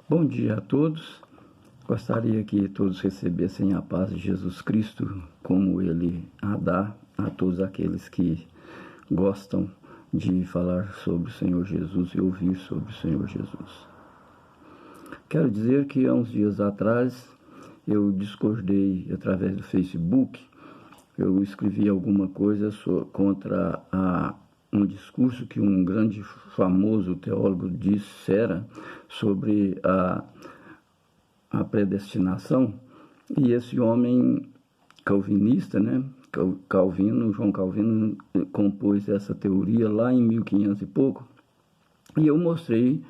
Bom dia a todos. Gostaria que todos recebessem a paz de Jesus Cristo, como Ele a dá a todos aqueles que gostam de falar sobre o Senhor Jesus e ouvir sobre o Senhor Jesus. Quero dizer que há uns dias atrás eu discordei através do Facebook. Eu escrevi alguma coisa contra um discurso que um grande famoso teólogo dissera sobre a predestinação, e esse homem calvinista, né, João Calvino, compôs essa teoria lá em 1500 e pouco, e eu mostrei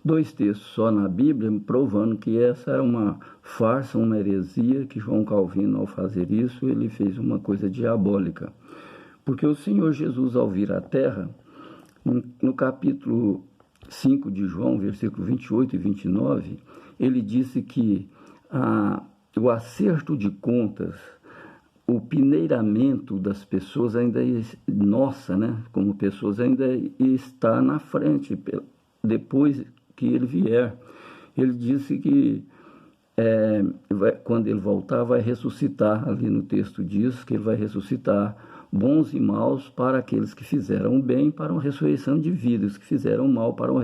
2 textos só na Bíblia, provando que essa era uma farsa, uma heresia, que João Calvino, ao fazer isso, ele fez uma coisa diabólica. Porque o Senhor Jesus, ao vir à Terra, no capítulo 5 de João, versículo 28 e 29, ele disse que o acerto de contas, o peneiramento das pessoas ainda, nossa, né, como pessoas, ainda está na frente, depois que ele vier. Ele disse que quando ele voltar, vai ressuscitar, ali no texto diz que ele vai ressuscitar bons e maus para aqueles que fizeram bem, para uma ressurreição de vida, os que fizeram mal, para uma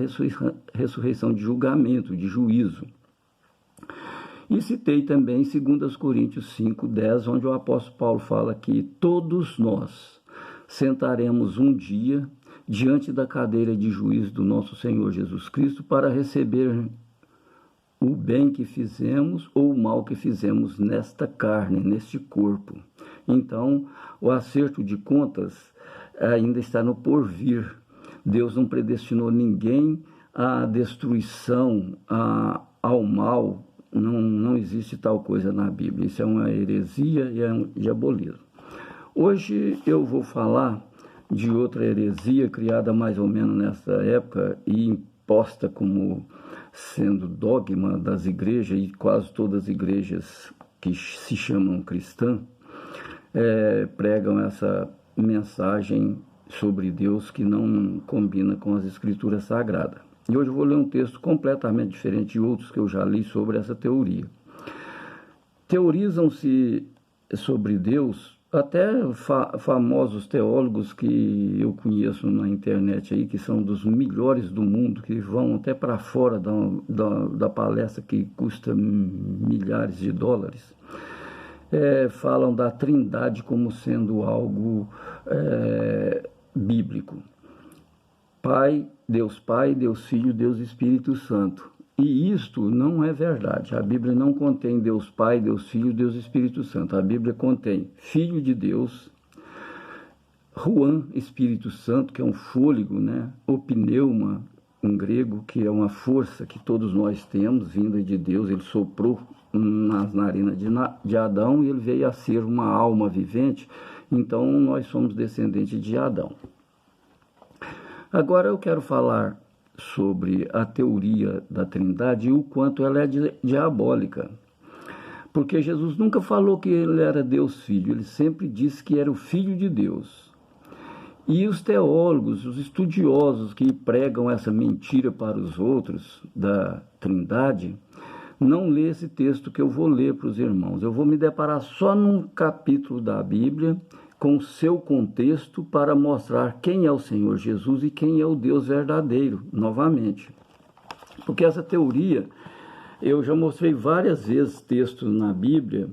ressurreição de julgamento, de juízo. E citei também 2 Coríntios 5:10, onde o apóstolo Paulo fala que todos nós sentaremos um dia diante da cadeira de juízo do nosso Senhor Jesus Cristo para receber o bem que fizemos ou o mal que fizemos nesta carne, neste corpo. Então, o acerto de contas ainda está no porvir. Deus não predestinou ninguém à destruição, ao mal. Não existe tal coisa na Bíblia. Isso é uma heresia e é um diabolismo. Hoje eu vou falar de outra heresia criada mais ou menos nessa época e imposta como sendo dogma das igrejas, e quase todas as igrejas que se chamam cristãs pregam essa mensagem sobre Deus que não combina com as escrituras sagradas. E hoje eu vou ler um texto completamente diferente de outros que eu já li sobre essa teoria. Teorizam-se sobre Deus até famosos teólogos que eu conheço na internet aí, que são dos melhores do mundo, que vão até para fora da palestra que custa milhares de dólares. Falam da Trindade como sendo algo bíblico. Pai, Deus Filho, Deus Espírito Santo. E isto não é verdade. A Bíblia não contém Deus Pai, Deus Filho, Deus Espírito Santo. A Bíblia contém Filho de Deus, Ruan, Espírito Santo, que é um fôlego, né? O pneuma, em grego, que é uma força que todos nós temos, vinda de Deus. Ele soprou nas narinas de Adão e ele veio a ser uma alma vivente. Então, nós somos descendentes de Adão. Agora eu quero falar sobre a teoria da Trindade e o quanto ela é diabólica. Porque Jesus nunca falou que ele era Deus Filho, ele sempre disse que era o Filho de Deus. E os teólogos, os estudiosos que pregam essa mentira para os outros da Trindade, não lê esse texto que eu vou ler para os irmãos. Eu vou me deparar só num capítulo da Bíblia, com o seu contexto, para mostrar quem é o Senhor Jesus e quem é o Deus verdadeiro, novamente. Porque essa teoria, eu já mostrei várias vezes textos na Bíblia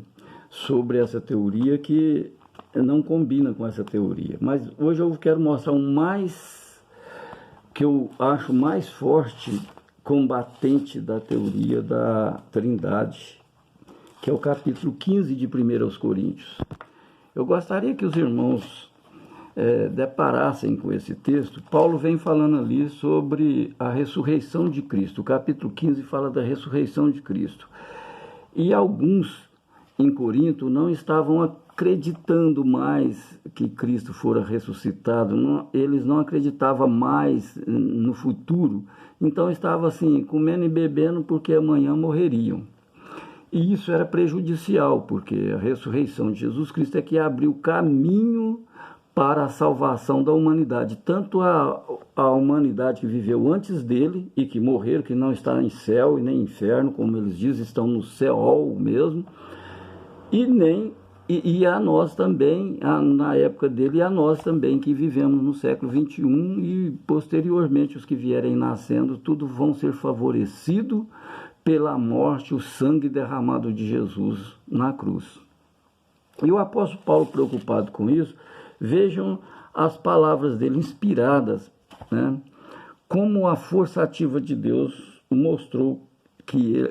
sobre essa teoria que não combina com essa teoria. Mas hoje eu quero mostrar que eu acho mais forte, combatente da teoria da Trindade, que é o capítulo 15 de 1 Coríntios. Eu gostaria que os irmãos deparassem com esse texto. Paulo vem falando ali sobre a ressurreição de Cristo. O capítulo 15 fala da ressurreição de Cristo. E alguns em Corinto não estavam acreditando mais que Cristo fora ressuscitado. Eles não acreditavam mais no futuro. Então estavam assim, comendo e bebendo porque amanhã morreriam. E isso era prejudicial, porque a ressurreição de Jesus Cristo é que abriu caminho para a salvação da humanidade, tanto a humanidade que viveu antes dele e que morreram, que não está em céu e nem inferno, como eles dizem, estão no Seol mesmo, e a nós também, na época dele, e a nós também que vivemos no século XXI e posteriormente os que vierem nascendo, tudo vão ser favorecidos pela morte, o sangue derramado de Jesus na cruz. E o apóstolo Paulo, preocupado com isso, vejam as palavras dele inspiradas, né? Como a força ativa de Deus mostrou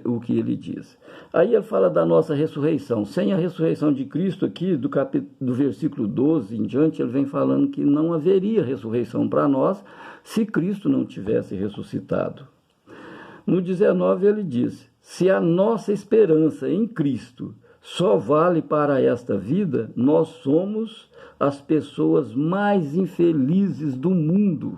o que ele diz. Aí ele fala da nossa ressurreição. Sem a ressurreição de Cristo aqui, do versículo 12 em diante, ele vem falando que não haveria ressurreição para nós se Cristo não tivesse ressuscitado. No 19 ele diz: se a nossa esperança em Cristo só vale para esta vida, nós somos as pessoas mais infelizes do mundo.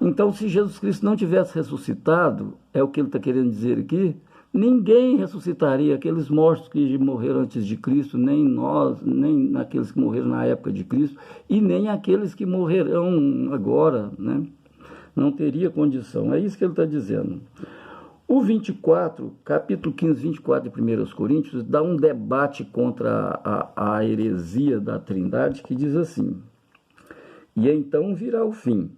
Então, se Jesus Cristo não tivesse ressuscitado, é o que ele está querendo dizer aqui, ninguém ressuscitaria, aqueles mortos que morreram antes de Cristo, nem nós, nem aqueles que morreram na época de Cristo, e nem aqueles que morrerão agora, né? Não teria condição. É isso que ele está dizendo. O 24, capítulo 15, 24 de 1 Coríntios, dá um debate contra a heresia da Trindade, que diz assim: e então virá o fim.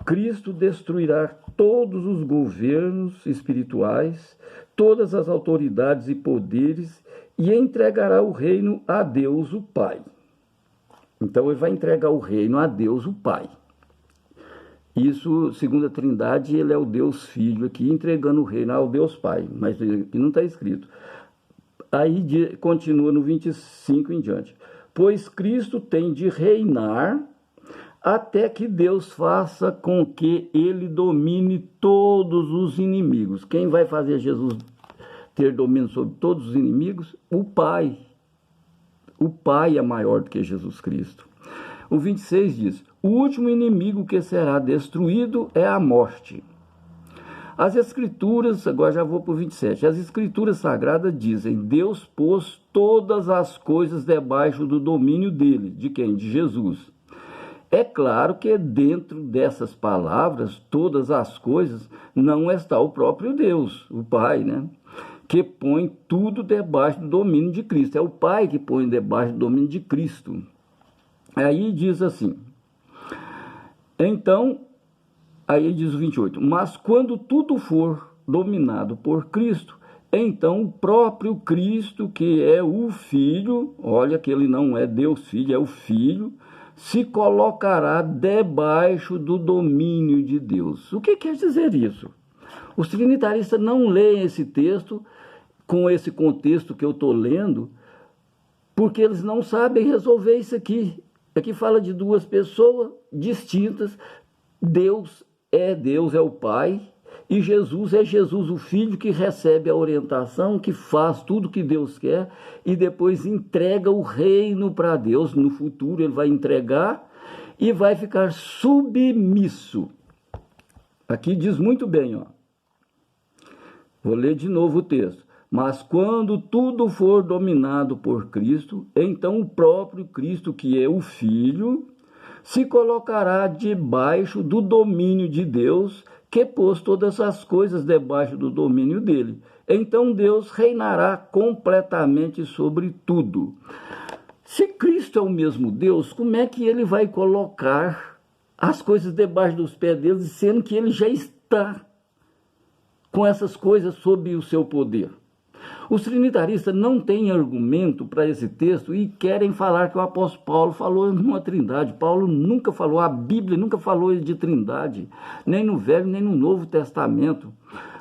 Cristo destruirá todos os governos espirituais, todas as autoridades e poderes, e entregará o reino a Deus o Pai. Então ele vai entregar o reino a Deus o Pai. Isso, segundo a Trindade, ele é o Deus Filho aqui, entregando o reino ao Deus Pai, mas aqui não está escrito. Aí continua no 25 em diante. Pois Cristo tem de reinar até que Deus faça com que ele domine todos os inimigos. Quem vai fazer Jesus ter domínio sobre todos os inimigos? O Pai. O Pai é maior do que Jesus Cristo. O 26 diz: o último inimigo que será destruído é a morte. As Escrituras, agora já vou para o 27, as Escrituras Sagradas dizem: Deus pôs todas as coisas debaixo do domínio dele. De quem? De Jesus. É claro que dentro dessas palavras, todas as coisas, não está o próprio Deus, o Pai, né? Que põe tudo debaixo do domínio de Cristo. É o Pai que põe debaixo do domínio de Cristo. Aí diz assim, então, aí diz o 28, mas quando tudo for dominado por Cristo, então o próprio Cristo, que é o Filho, olha que ele não é Deus Filho, é o Filho, se colocará debaixo do domínio de Deus. O que quer dizer isso? Os trinitaristas não leem esse texto com esse contexto que eu estou lendo, porque eles não sabem resolver isso aqui. Aqui fala de duas pessoas distintas. Deus, é o Pai, e Jesus é Jesus, o Filho, que recebe a orientação, que faz tudo que Deus quer e depois entrega o reino para Deus. No futuro ele vai entregar e vai ficar submisso. Aqui diz muito bem, ó. Vou ler de novo o texto. Mas quando tudo for dominado por Cristo, então o próprio Cristo, que é o Filho, se colocará debaixo do domínio de Deus, que pôs todas as coisas debaixo do domínio dele. Então Deus reinará completamente sobre tudo. Se Cristo é o mesmo Deus, como é que ele vai colocar as coisas debaixo dos pés dele, sendo que ele já está com essas coisas sob o seu poder? Os trinitaristas não têm argumento para esse texto e querem falar que o apóstolo Paulo falou numa trindade. Paulo nunca falou, a Bíblia nunca falou de trindade, nem no Velho nem no Novo Testamento.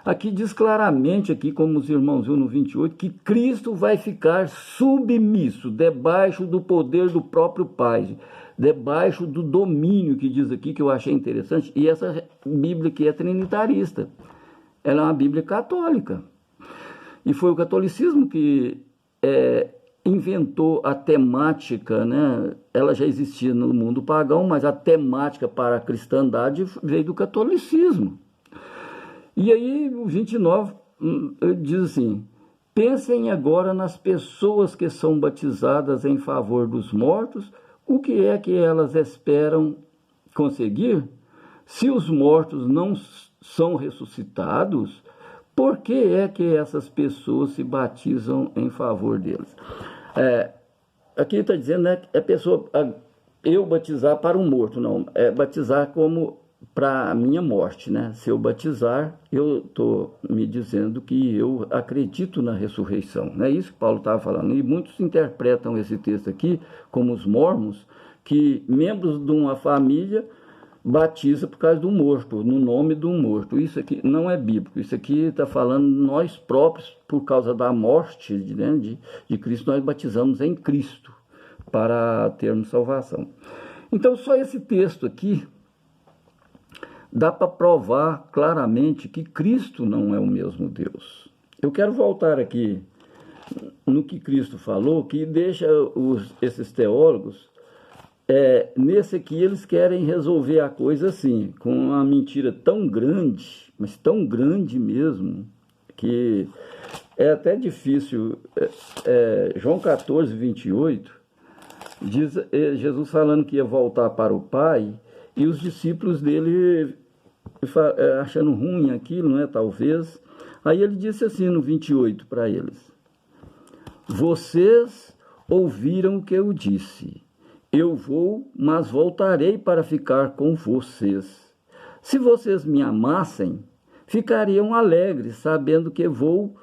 Aqui diz claramente, aqui, como os irmãos viram no 28, que Cristo vai ficar submisso, debaixo do poder do próprio Pai, debaixo do domínio, que diz aqui, que eu achei interessante. E essa Bíblia que é trinitarista, ela é uma Bíblia católica. E foi o catolicismo que inventou a temática, né? Ela já existia no mundo pagão, mas a temática para a cristandade veio do catolicismo. E aí o 29 diz assim: pensem agora nas pessoas que são batizadas em favor dos mortos, o que é que elas esperam conseguir? Se os mortos não são ressuscitados, por que é que essas pessoas se batizam em favor deles? Aqui está dizendo, né, eu batizar para um morto, não, é batizar como para a minha morte, né? Se eu batizar, eu estou me dizendo que eu acredito na ressurreição, não é isso que Paulo estava falando, e muitos interpretam esse texto aqui, como os mormons, que membros de uma família batiza por causa do morto, no nome do morto. Isso aqui não é bíblico, isso aqui está falando nós próprios, por causa da morte, né, de Cristo, nós batizamos em Cristo, para termos salvação. Então, só esse texto aqui dá para provar claramente que Cristo não é o mesmo Deus. Eu quero voltar aqui no que Cristo falou, que deixa esses teólogos, nesse aqui eles querem resolver a coisa assim, com uma mentira tão grande, mas tão grande mesmo, que é até difícil. João 14, 28, diz Jesus falando que ia voltar para o Pai, e os discípulos dele achando ruim aquilo, né, talvez. Aí ele disse assim no 28 para eles: vocês ouviram o que eu disse. Eu vou, mas voltarei para ficar com vocês. Se vocês me amassem, ficariam alegres, sabendo que vou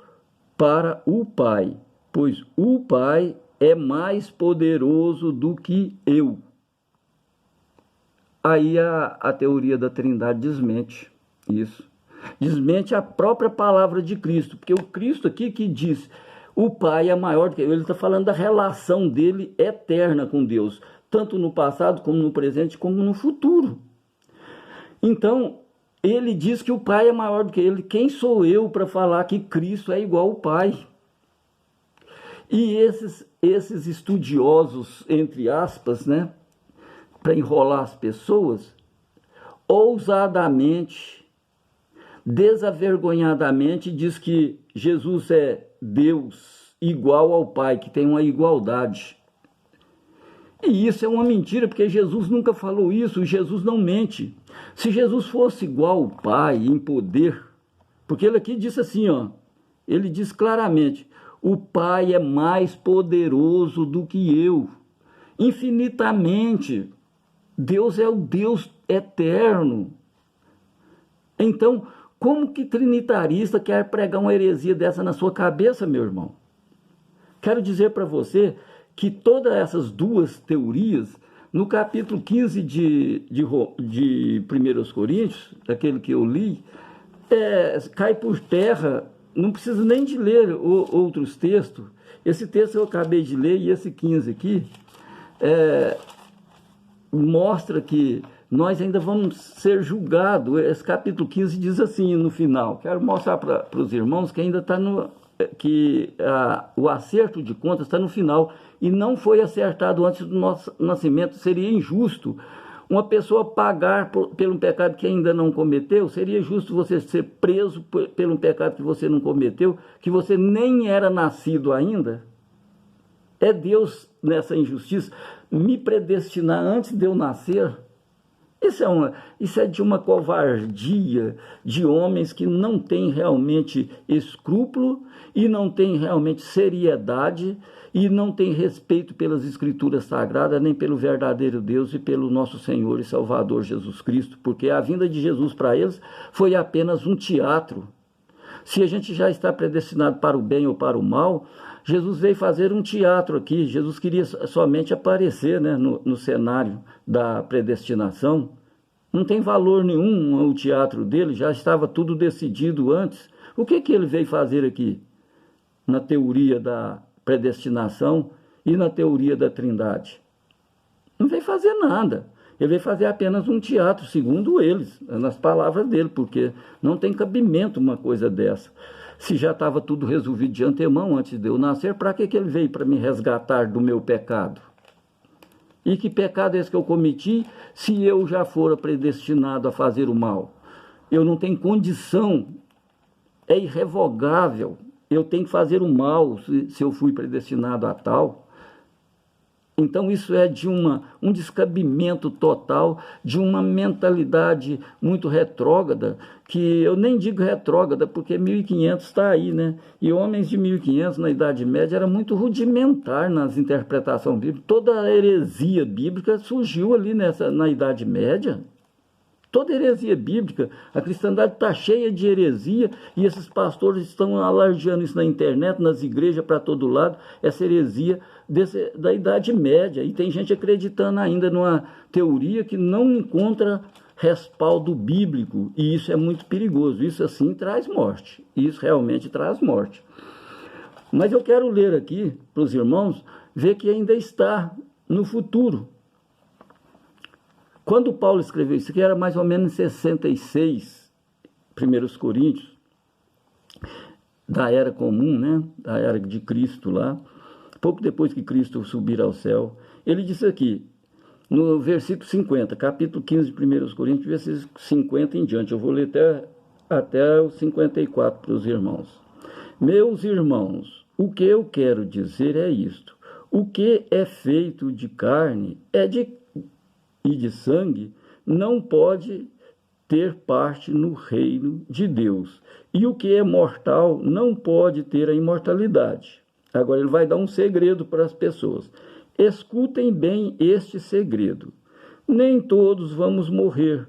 para o Pai, pois o Pai é mais poderoso do que eu. Aí a teoria da Trindade desmente isso. Desmente a própria palavra de Cristo, porque o Cristo aqui que diz o Pai é maior do que eu, ele está falando da relação dele eterna com Deus, tanto no passado, como no presente, como no futuro. Então, ele diz que o Pai é maior do que ele. Quem sou eu para falar que Cristo é igual ao Pai? E esses estudiosos, entre aspas, né, para enrolar as pessoas, ousadamente, desavergonhadamente, diz que Jesus é Deus igual ao Pai, que tem uma igualdade. E isso é uma mentira, porque Jesus nunca falou isso, Jesus não mente. Se Jesus fosse igual ao Pai em poder, porque ele aqui disse assim, ó, ele diz claramente: o Pai é mais poderoso do que eu, infinitamente. Deus é o Deus eterno. Então, como que trinitarista quer pregar uma heresia dessa na sua cabeça, meu irmão? Quero dizer para você que todas essas duas teorias, no capítulo 15 de 1 Coríntios, daquele que eu li, cai por terra. Não preciso nem de ler outros textos. Esse texto eu acabei de ler, e esse 15 aqui, mostra que nós ainda vamos ser julgados. Esse capítulo 15 diz assim no final. Quero mostrar para os irmãos que ainda está o acerto de contas está no final, e não foi acertado antes do nosso nascimento. Seria injusto uma pessoa pagar pelo pecado que ainda não cometeu. Seria justo você ser preso pelo pecado que você não cometeu, que você nem era nascido ainda? É Deus, nessa injustiça, me predestinar antes de eu nascer? Isso é de uma covardia de homens que não têm realmente escrúpulo, e não têm realmente seriedade, e não têm respeito pelas Escrituras Sagradas, nem pelo verdadeiro Deus e pelo nosso Senhor e Salvador Jesus Cristo, porque a vinda de Jesus para eles foi apenas um teatro. Se a gente já está predestinado para o bem ou para o mal, Jesus veio fazer um teatro aqui. Jesus queria somente aparecer, né, no cenário da predestinação. Não tem valor nenhum o teatro dele, já estava tudo decidido antes. O que ele veio fazer aqui? Na teoria da predestinação e na teoria da Trindade? Não veio fazer nada. Ele veio fazer apenas um teatro, segundo eles, nas palavras dele, porque não tem cabimento uma coisa dessa. Se já estava tudo resolvido de antemão, antes de eu nascer, para que ele veio? Para me resgatar do meu pecado? E que pecado é esse que eu cometi, se eu já fora predestinado a fazer o mal? Eu não tenho condição, é irrevogável, eu tenho que fazer o mal se eu fui predestinado a tal. Então isso é de um descabimento total, de uma mentalidade muito retrógrada, que eu nem digo retrógrada, porque 1500 está aí, né? E homens de 1500 na Idade Média era muito rudimentar nas interpretações bíblicas. Toda a heresia bíblica surgiu ali na Idade Média. Toda heresia bíblica, a cristandade está cheia de heresia e esses pastores estão alardeando isso na internet, nas igrejas, para todo lado, essa heresia da Idade Média. E tem gente acreditando ainda numa teoria que não encontra respaldo bíblico, e isso é muito perigoso. Isso assim traz morte, isso realmente traz morte. Mas eu quero ler aqui para os irmãos, ver que ainda está no futuro. Quando Paulo escreveu isso aqui, era mais ou menos em 66, 1 Coríntios, da era comum, né? Da era de Cristo lá, pouco depois que Cristo subir ao céu. Ele disse aqui, no versículo 50, capítulo 15 de 1 Coríntios, versículo 50 em diante. Eu vou ler até o 54 para os irmãos. Meus irmãos, o que eu quero dizer é isto. O que é feito de carne e de sangue não pode ter parte no reino de Deus. E o que é mortal não pode ter a imortalidade. Agora ele vai dar um segredo para as pessoas. Escutem bem este segredo. Nem todos vamos morrer,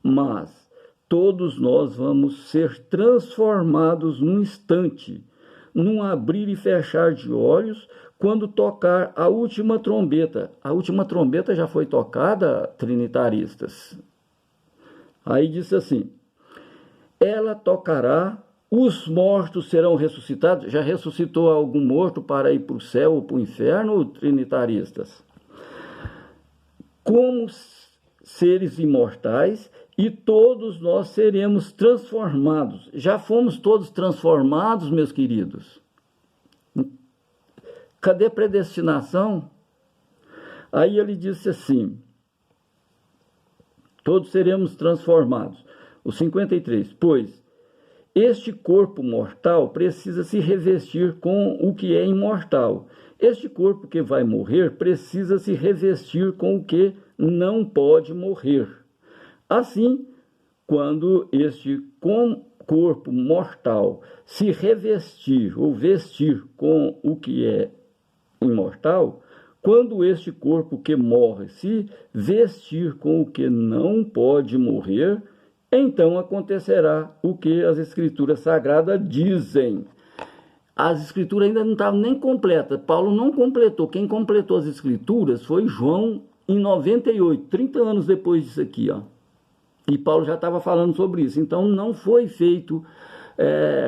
mas todos nós vamos ser transformados num instante, num abrir e fechar de olhos, quando tocar a última trombeta. A última trombeta já foi tocada, trinitaristas. Aí diz assim, ela tocará, os mortos serão ressuscitados. Já ressuscitou algum morto para ir para o céu ou para o inferno, trinitaristas? Como seres imortais, e todos nós seremos transformados. Já fomos todos transformados, meus queridos? Cadê predestinação? Aí ele disse assim, todos seremos transformados. O 53, pois este corpo mortal precisa se revestir com o que é imortal. Este corpo que vai morrer precisa se revestir com o que não pode morrer. Assim, quando este corpo mortal se revestir ou vestir com o que é imortal, quando este corpo que morre se vestir com o que não pode morrer, então acontecerá o que as Escrituras Sagradas dizem. As Escrituras ainda não estavam nem completas. Paulo não completou. Quem completou as Escrituras foi João em 98, 30 anos depois disso aqui, ó. E Paulo já estava falando sobre isso. Então não foi feito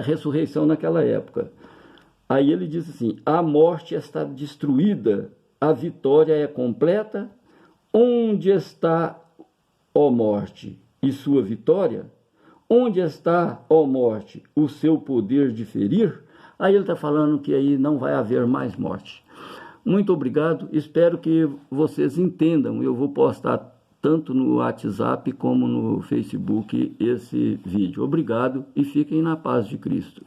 ressurreição naquela época. Aí ele diz assim, a morte está destruída, a vitória é completa. Onde está, ó morte, e sua vitória? Onde está, ó morte, o seu poder de ferir? Aí ele está falando que aí não vai haver mais morte. Muito obrigado, espero que vocês entendam. Eu vou postar tanto no WhatsApp como no Facebook esse vídeo. Obrigado e fiquem na paz de Cristo.